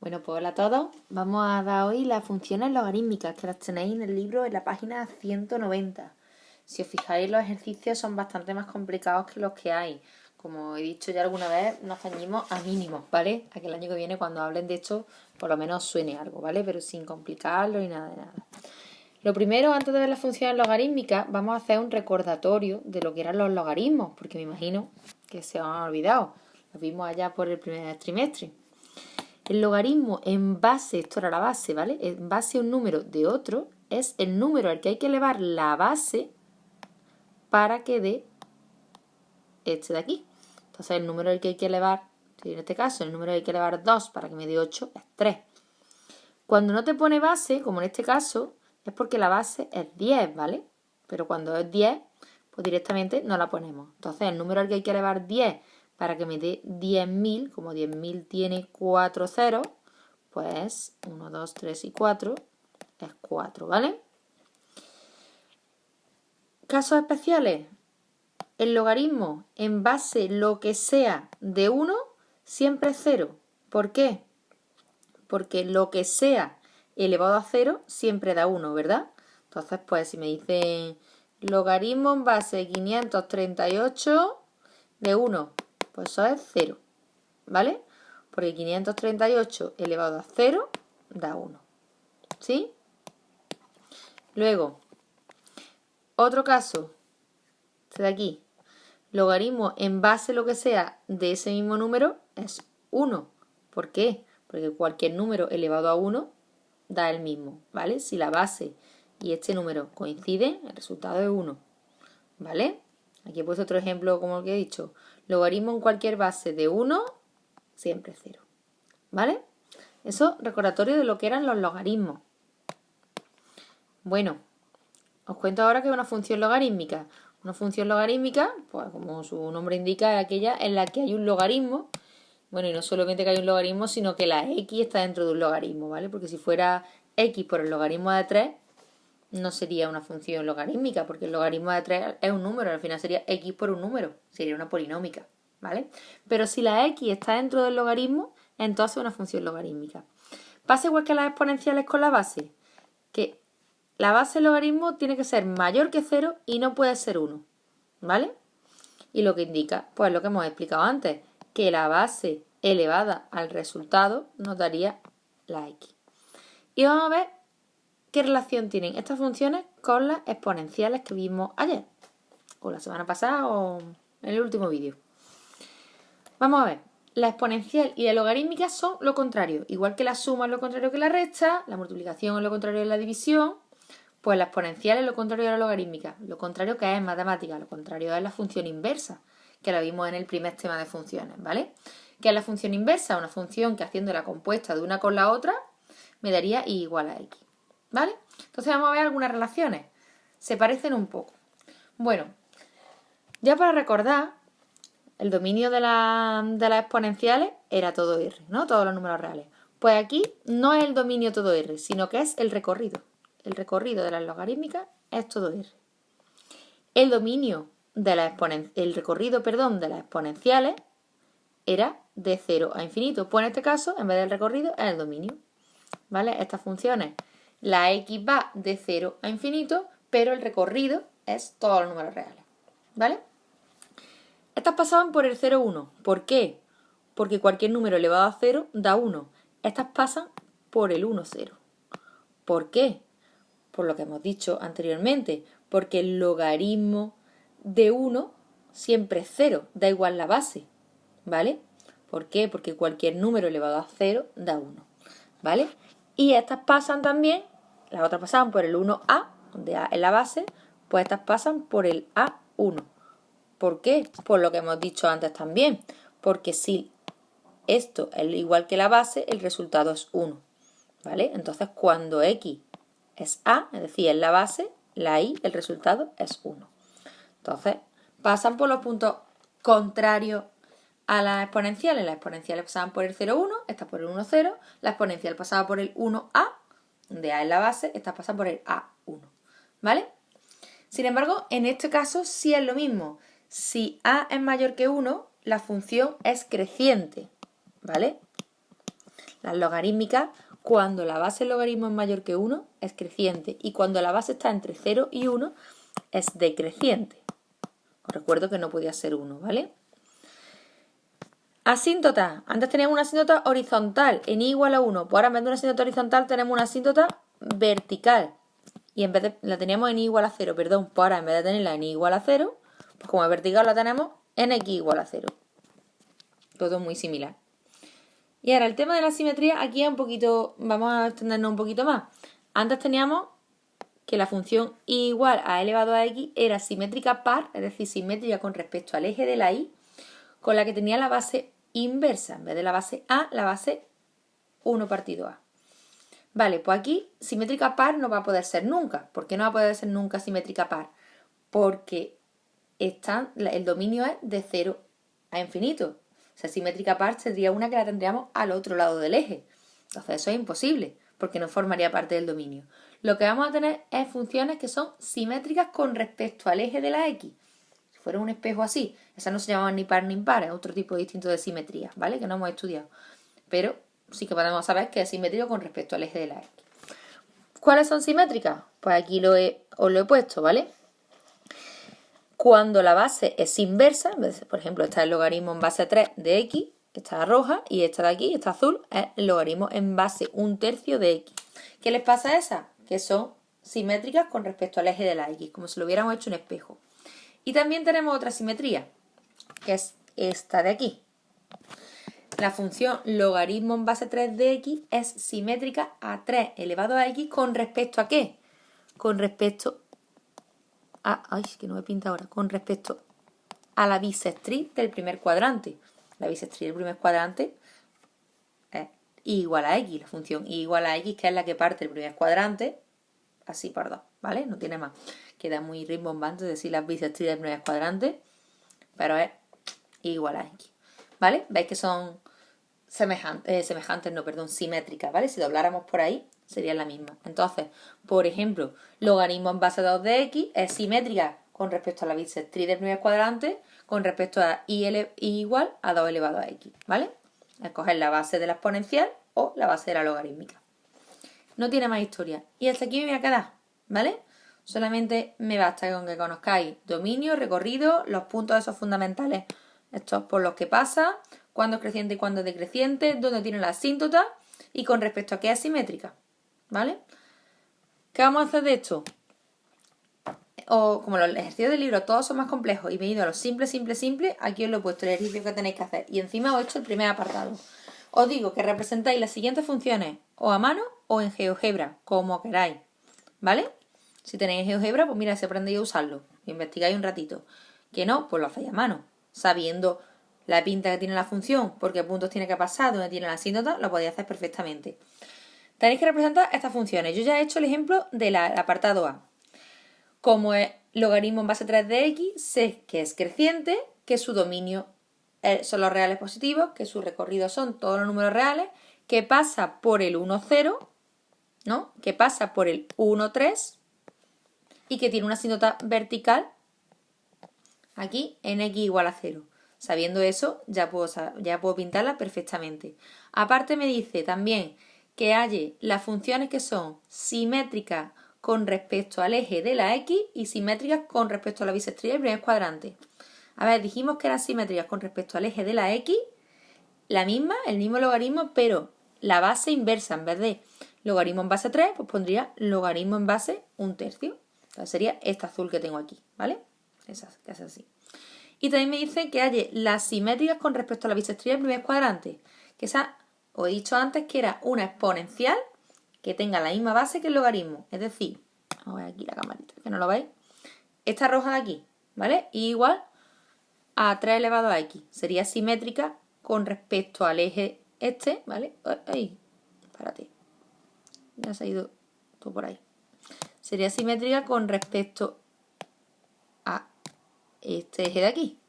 Bueno, pues hola a todos. Vamos a dar hoy las funciones logarítmicas que las tenéis en el libro en la página 190. Si os fijáis, los ejercicios son bastante más complicados que los que hay. Como he dicho ya alguna vez, nos ceñimos a mínimos, ¿vale? A que el año que viene, cuando hablen de esto, por lo menos suene algo, ¿vale? Pero sin complicarlo ni nada de nada. Lo primero, antes de ver las funciones logarítmicas, vamos a hacer un recordatorio de lo que eran los logaritmos, porque me imagino que se os han olvidado. Los vimos allá por el primer trimestre. El logaritmo en base, esto era la base, ¿vale? En base a un número de otro, es el número al que hay que elevar la base para que dé este de aquí. Entonces el número al que hay que elevar, en este caso el número al que hay que elevar 2 para que me dé 8 es 3. Cuando no te pone base, como en este caso, es porque la base es 10, ¿vale? Pero cuando es 10, pues directamente no la ponemos. Entonces el número al que hay que elevar 10 para que me dé 10.000, como 10.000 tiene 4 ceros, pues 1, 2, 3 y 4 es 4, ¿vale? Casos especiales. El logaritmo en base lo que sea de 1 siempre es 0. ¿Por qué? Porque lo que sea elevado a 0 siempre da 1, ¿verdad? Entonces, pues si me dicen logaritmo en base 538 de 1, pues eso es 0, ¿vale? Porque 538 elevado a 0 da 1, ¿sí? Luego, otro caso, este de aquí. Logaritmo en base lo que sea de ese mismo número es 1. ¿Por qué? Porque cualquier número elevado a 1 da el mismo, ¿vale? Si la base y este número coinciden, el resultado es 1, ¿vale? Aquí he puesto otro ejemplo como el que he dicho. Logaritmo en cualquier base de 1 siempre es 0, ¿vale? Eso, recordatorio de lo que eran los logaritmos. Bueno, os cuento ahora que es una función logarítmica. Una función logarítmica, pues como su nombre indica, es aquella en la que hay un logaritmo. Bueno, y no solamente que hay un logaritmo, sino que la x está dentro de un logaritmo, ¿vale? Porque si fuera x por el logaritmo de 3, no sería una función logarítmica, porque el logaritmo de 3 es un número, al final sería x por un número, sería una polinómica, ¿vale? Pero si la x está dentro del logaritmo, entonces es una función logarítmica. Pasa igual que las exponenciales con la base, que la base del logaritmo tiene que ser mayor que 0 y no puede ser 1, ¿vale? Y lo que indica, pues lo que hemos explicado antes, que la base elevada al resultado nos daría la x. Y vamos a ver qué relación tienen estas funciones con las exponenciales que vimos ayer, o la semana pasada, o en el último vídeo. Vamos a ver, la exponencial y la logarítmica son lo contrario. Igual que la suma es lo contrario que la resta, la multiplicación es lo contrario de la división, pues la exponencial es lo contrario de la logarítmica. Lo contrario que es en matemática, lo contrario es la función inversa, que la vimos en el primer tema de funciones, ¿vale? ¿Qué es la función inversa? Una función que haciendo la compuesta de una con la otra me daría y igual a x, ¿vale? Entonces vamos a ver algunas relaciones. Se parecen un poco. Bueno, ya para recordar, el dominio de las exponenciales era todo r, ¿no? Todos los números reales. Pues aquí no es el dominio todo r, sino que es el recorrido. El recorrido de las logarítmicas es todo r. El dominio de el recorrido, de las exponenciales era de 0 a infinito. Pues en este caso, en vez del recorrido, es el dominio, ¿vale? Estas funciones, la x va de 0 a infinito, pero el recorrido es todos los números reales, ¿vale? Estas pasaban por el 0, 1. ¿Por qué? Porque cualquier número elevado a 0 da 1. Estas pasan por el 1, 0. ¿Por qué? Por lo que hemos dicho anteriormente, porque el logaritmo de 1 siempre es 0, da igual la base, ¿vale? ¿Por qué? Porque cualquier número elevado a 0 da 1, ¿vale? Y estas pasan también, las otras pasaban por el 1a, donde a es la base, pues estas pasan por el a1. ¿Por qué? Por lo que hemos dicho antes también, porque si esto es igual que la base, el resultado es 1, ¿vale? Entonces cuando x es a, es decir, es la base, la y, el resultado es 1. Entonces, pasan por los puntos contrarios a las exponenciales. Las exponenciales pasaban por el 0, 1, esta por el 1, 0. La exponencial pasaba por el 1a, donde a es la base, esta pasa por el a1, ¿vale? Sin embargo, en este caso sí es lo mismo. Si a es mayor que 1, la función es creciente, ¿vale? Las logarítmicas, cuando la base del logaritmo es mayor que 1, es creciente. Y cuando la base está entre 0 y 1, es decreciente. Os recuerdo que no podía ser 1, ¿vale? Asíntota. Antes teníamos una asíntota horizontal en i igual a 1. Pues ahora en vez de una asíntota horizontal tenemos una asíntota vertical. Y en vez de la teníamos en i igual a 0, perdón. Pues ahora en vez de tenerla en i igual a 0, pues como es vertical la tenemos en x igual a 0. Todo muy similar. Y ahora el tema de la simetría, aquí es un poquito, vamos a extendernos un poquito más. Antes teníamos que la función i igual a elevado a x era simétrica par, es decir, simétrica con respecto al eje de la y, con la que tenía la base inversa. En vez de la base a, la base 1 partido a. Vale, pues aquí simétrica par no va a poder ser nunca. ¿Por qué no va a poder ser nunca simétrica par? Porque el dominio es de 0 a infinito. O sea, simétrica par sería una que la tendríamos al otro lado del eje. Entonces eso es imposible, porque no formaría parte del dominio. Lo que vamos a tener es funciones que son simétricas con respecto al eje de la x. Si fuera un espejo así, esas no se llamaban ni par ni impar, es otro tipo distinto de simetría, ¿vale? Que no hemos estudiado. Pero sí que podemos saber que es simétrico con respecto al eje de la x. ¿Cuáles son simétricas? Pues aquí os lo he puesto, ¿vale? Cuando la base es inversa, por ejemplo, está el logaritmo en base 3 de x, esta roja, y esta de aquí, esta azul, es el logaritmo en base 1/3 de x. ¿Qué les pasa a esas? Que son simétricas con respecto al eje de la x, como si lo hubiéramos hecho un espejo. Y también tenemos otra simetría, que es esta de aquí. La función logaritmo en base 3 de x es simétrica a 3 elevado a x con respecto a ¿qué? Con respecto que no me pinta ahora. Con respecto a la bisectriz del primer cuadrante. La bisectriz del primer cuadrante es y igual a x. La función y igual a x, que es la que parte el primer cuadrante, así por 2, ¿vale? No tiene más. Queda muy rimbombante decir la bisectriz del primer cuadrante, pero es igual a x, ¿vale? Veis que son simétricas, ¿vale? Si dobláramos por ahí, sería la misma. Entonces, por ejemplo, logaritmo en base 2 de x es simétrica con respecto a la bisectriz del primer cuadrante con respecto a y igual a 2 elevado a x, ¿vale? Escoger la base de la exponencial o la base de la logarítmica. No tiene más historia. Y hasta aquí me voy a quedar, ¿vale? Solamente me basta con que conozcáis dominio, recorrido, los puntos esos fundamentales, estos por los que pasa, cuándo es creciente y cuándo es decreciente, dónde tiene la asíntota y con respecto a qué es simétrica, ¿vale? ¿Qué vamos a hacer de esto? O como los ejercicios del libro todos son más complejos y me he ido a los simple, aquí os lo he puesto el ejercicio que tenéis que hacer y encima os he hecho el primer apartado. Os digo que representáis las siguientes funciones o a mano o en GeoGebra, como queráis, ¿vale? Si tenéis GeoGebra, pues mira, si aprendéis a usarlo, investigáis un ratito. Que no, pues lo hacéis a mano, sabiendo la pinta que tiene la función, por qué puntos tiene que pasar, dónde tiene la asíntota, lo podéis hacer perfectamente. Tenéis que representar estas funciones. Yo ya he hecho el ejemplo del apartado A. Como es logaritmo en base 3 de x, sé que es creciente, que su dominio son los reales positivos, que su recorrido son todos los números reales, que pasa por el 1, 0, ¿no? Que pasa por el 1, 3 y que tiene una asíntota vertical aquí en x igual a 0. Sabiendo eso, ya puedo pintarla perfectamente. Aparte me dice también que halle las funciones que son simétricas con respecto al eje de la x y simétricas con respecto a la bisectriz del primer cuadrante. A ver, dijimos que eran simétricas con respecto al eje de la x, el mismo logaritmo, pero la base inversa. En vez de logaritmo en base 3, pues pondría logaritmo en base 1/3. Entonces sería esta azul que tengo aquí, ¿vale? Esa, que es así. Y también me dice que halle las simétricas con respecto a la bisectriz del primer cuadrante. Que esa, os he dicho antes que era una exponencial que tenga la misma base que el logaritmo. Es decir, vamos a ver aquí la camarita, que no lo veis. Esta roja de aquí, ¿vale? Y igual a 3 elevado a x. Sería simétrica con respecto al eje este, ¿vale? Ay, espérate. Ya se ha ido todo por ahí. Sería simétrica con respecto a este eje de aquí,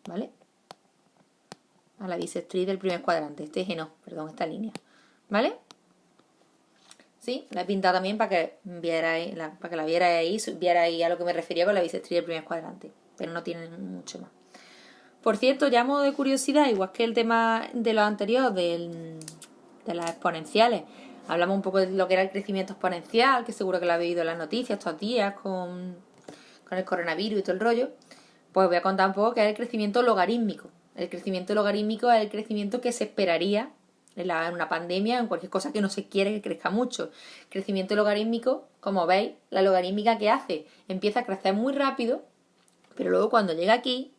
¿vale? A la bisectriz del primer cuadrante. Este eje no, perdón, esta línea, ¿vale? Sí, la he pintado también para que la vierais a lo que me refería con la bisectriz del primer cuadrante, pero no tiene mucho más. Por cierto, ya a modo de curiosidad, igual que el tema de lo anterior de las exponenciales. Hablamos un poco de lo que era el crecimiento exponencial, que seguro que lo habéis oído en las noticias estos días con el coronavirus y todo el rollo. Pues voy a contar un poco qué es el crecimiento logarítmico. El crecimiento logarítmico es el crecimiento que se esperaría en una pandemia, en cualquier cosa que no se quiere que crezca mucho. Crecimiento logarítmico, como veis, la logarítmica que hace, empieza a crecer muy rápido, pero luego cuando llega aquí,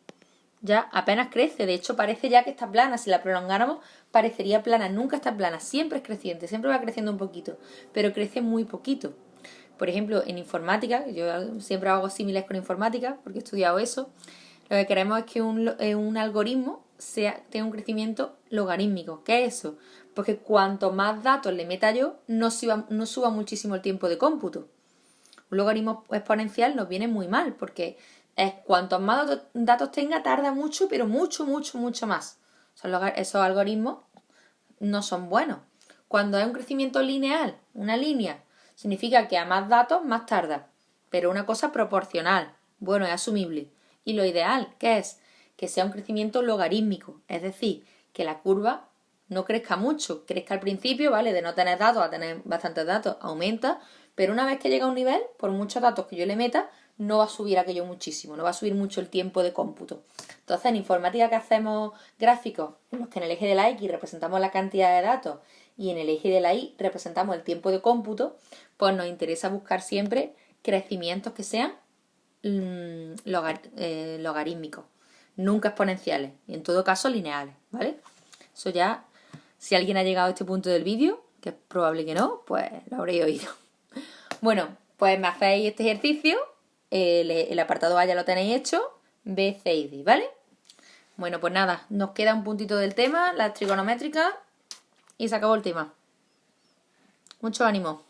ya apenas crece. De hecho, parece ya que está plana. Si la prolongáramos, parecería plana. Nunca está plana, siempre es creciente, siempre va creciendo un poquito, pero crece muy poquito. Por ejemplo, en informática, yo siempre hago símiles con informática, porque he estudiado eso, lo que queremos es que un algoritmo tenga un crecimiento logarítmico. ¿Qué es eso? Porque cuanto más datos le meta yo, no suba muchísimo el tiempo de cómputo. Un logaritmo exponencial nos viene muy mal, porque cuantos más datos tenga, tarda mucho, pero mucho más. Esos algoritmos no son buenos. Cuando hay un crecimiento lineal, una línea, significa que a más datos, más tarda. Pero una cosa proporcional. Bueno, es asumible. Y lo ideal, ¿qué es? Que sea un crecimiento logarítmico. Es decir, que la curva no crezca mucho. Crezca al principio, ¿vale? De no tener datos a tener bastantes datos, aumenta. Pero una vez que llega a un nivel, por muchos datos que yo le meta, no va a subir aquello muchísimo. No va a subir mucho el tiempo de cómputo. Entonces, en informática que hacemos gráficos en los que en el eje de la X representamos la cantidad de datos y en el eje de la Y representamos el tiempo de cómputo, pues nos interesa buscar siempre crecimientos que sean logarítmicos, nunca exponenciales, y en todo caso lineales, ¿vale? Eso ya, si alguien ha llegado a este punto del vídeo, que es probable que no, pues lo habréis oído. Bueno, pues me hacéis este ejercicio, el apartado A ya lo tenéis hecho, B, C y D, ¿vale? Bueno, pues nada, nos queda un puntito del tema, las trigonométricas, y se acabó el tema. Mucho ánimo.